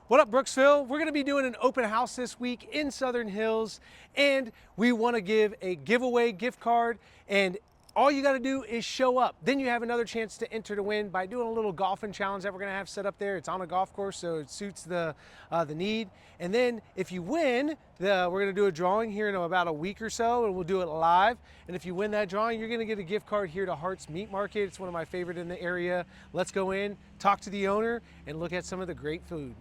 What up, Brooksville? We're going to be doing an open house this week in Southern Hills, and we want to give a giveaway gift card, and all you got to do is show up. Then you have another chance to enter to win by doing a little golfing challenge that we're going to have set up there. It's on a golf course, so it suits the need. And then if you win, we're going to do a drawing here in about a week or so, and we'll do it live. And if you win that drawing, you're going to get a gift card here to Hart's Meat Market. It's one of my favorite in the area. Let's go in, talk to the owner, and look at some of the great food.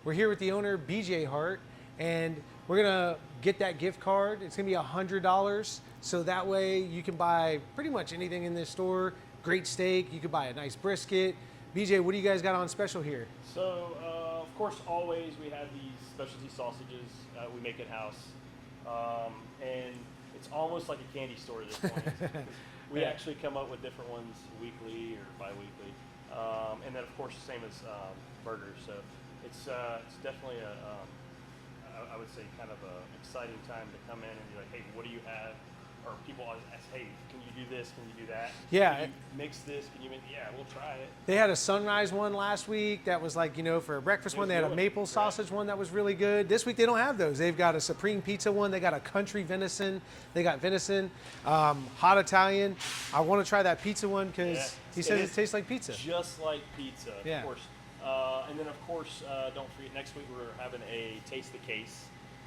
We're here with the owner, BJ Hart, and we're gonna get that gift card. It's gonna be $100, so that way you can buy pretty much anything in this store. Great steak, you could buy a nice brisket. BJ, what do you guys got on special here? So, of course, always we have these specialty sausages we make in-house, and it's almost like a candy store at this point. We Yeah. actually come up with different ones weekly or bi-weekly, and then of course the same as burgers. So it's definitely I would say kind of a exciting time to come in and be like, hey, what do you have? Or people always ask, hey, can you do this? Can you do that? Yeah. Can you mix this? Can you make? Yeah, we'll try it. They had a sunrise one last week that was like, for a breakfast one. They had a maple sausage one that was really good. This week they don't have those. They've got a supreme pizza one. They got a country venison. They got venison, hot Italian. I want to try that pizza one because he says it tastes like pizza. Just like pizza, Yeah. of course. And then, of course, don't forget, next week we're having a Taste the Case.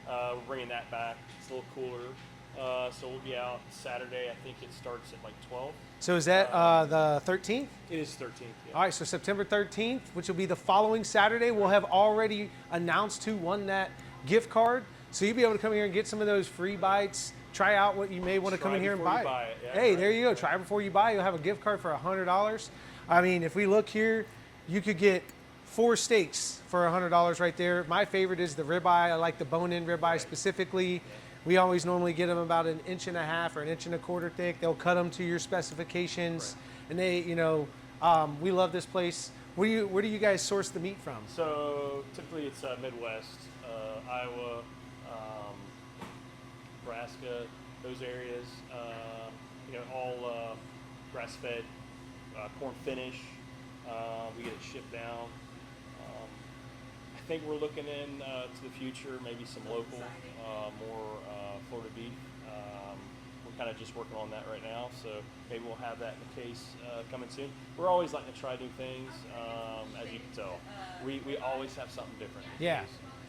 We're bringing that back. It's a little cooler. So we'll be out Saturday. I think it starts at like 12. So is that the 13th? It is 13th, yeah. All right, so September 13th, which will be the following Saturday, we'll have already announced who won that gift card. So you'll be able to come here and get some of those free bites, try out what you may want to come in here and buy. Yeah, hey, there you go. Try it before you buy. You'll have a gift card for $100. I mean, if we look here, you could get 4 steaks for $100 right there. My favorite is the ribeye. I like the bone-in ribeye specifically. Yeah. We always normally get them about 1.5 inches or 1.25 inches thick. They'll cut them to your specifications, and they, we love this place. Where do you guys source the meat from? So typically it's Midwest, Iowa, Nebraska, those areas. All grass-fed, corn finish. We get it shipped down. I think we're looking to the future, maybe some local, more Florida beef. We're kind of just working on that right now, so maybe we'll have that in the case coming soon. We're always like to try new things, as you can tell. We always have something different. Yeah.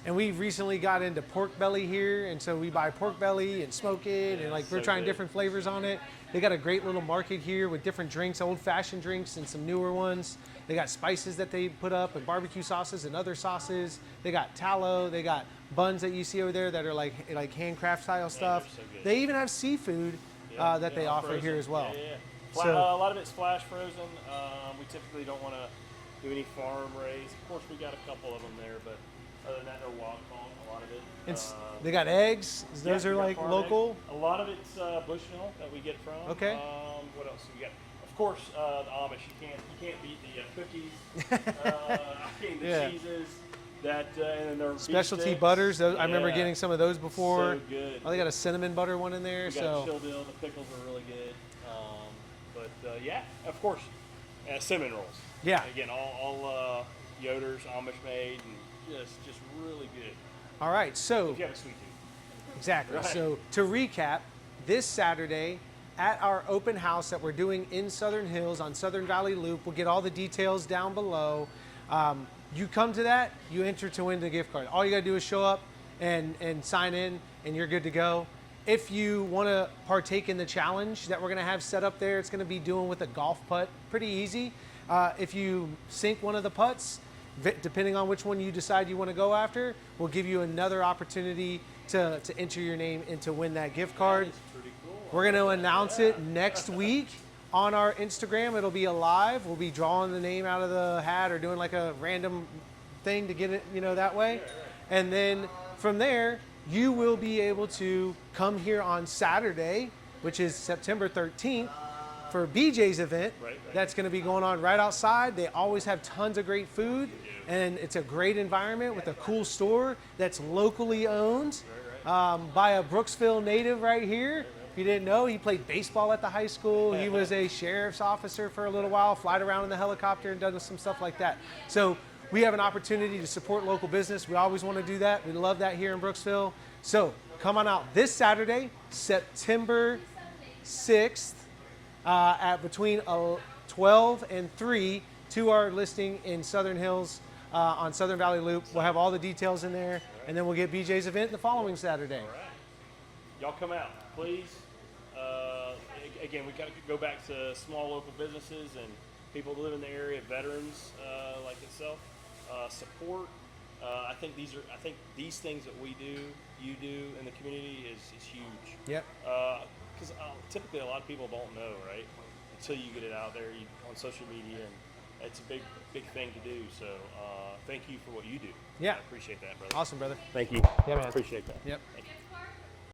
And we recently got into pork belly here, and so we buy pork belly and smoke it, and we're trying different flavors on it. They got a great little market here with different drinks, old-fashioned drinks and some newer ones. They got spices that they put up and barbecue sauces and other sauces. They got tallow. They got buns that you see over there that are like handcraft style stuff. So good. They even have seafood that they offer frozen here as well. So, a lot of it's flash frozen. We typically don't want to do any farm raised. Of course, we got a couple of them there, but other than that, they're wild caught, a lot of it. They got eggs. Those are like local. Eggs. A lot of it's Bushmill that we get from. Okay. What else do we got? Of course, the Amish. You can't beat the cookies. The cheeses. That and then their specialty butters. I remember getting some of those before. So good. Oh, they got a cinnamon butter one in there. We got chill deal. The pickles are really good. Of course, cinnamon rolls. Yeah. Again, all Yoder's, Amish-made, and just really good. All right, so if you have a sweet tooth. Exactly. Right. So to recap, this Saturday at our open house that we're doing in Southern Hills on Southern Valley Loop, we'll get all the details down below. You come to that, you enter to win the gift card. All you gotta do is show up and sign in, and you're good to go. If you wanna partake in the challenge that we're gonna have set up there, it's gonna be doing with a golf putt, pretty easy. If you sink one of the putts, depending on which one you decide you want to go after, we'll give you another opportunity to enter your name and to win that gift card. That is pretty cool. We're going to announce it next week on our Instagram. It'll be alive. We'll be drawing the name out of the hat or doing like a random thing to get it, that way. And then from there, you will be able to come here on Saturday, which is September 13th, for BJ's event. Right. That's going to be going on right outside. They always have tons of great food, and it's a great environment with a cool store that's locally owned by a Brooksville native right here. you didn't know, he played baseball at the high school. He was a sheriff's officer for a little while, flied around in the helicopter and done some stuff like that. So we have an opportunity to support local business. We always want to do that. We love that here in Brooksville. So come on out this Saturday, September 6th, at between 12 and 3 to our listing in Southern Hills on Southern Valley Loop. We'll have all the details in there, and then we'll get BJ's event the following Saturday. All right. Y'all come out, please. Again, we got to go back to small local businesses and people who live in the area, veterans like itself. Support. I think these things that we do, you do in the community is huge. Yep. Because typically a lot of people don't know, right? Until you get it out there on social media, and it's a big thing to do. So thank you for what you do. Yeah. I appreciate that, brother. Awesome, brother. Thank you. Yeah, man. Appreciate that. Yep. Thank you.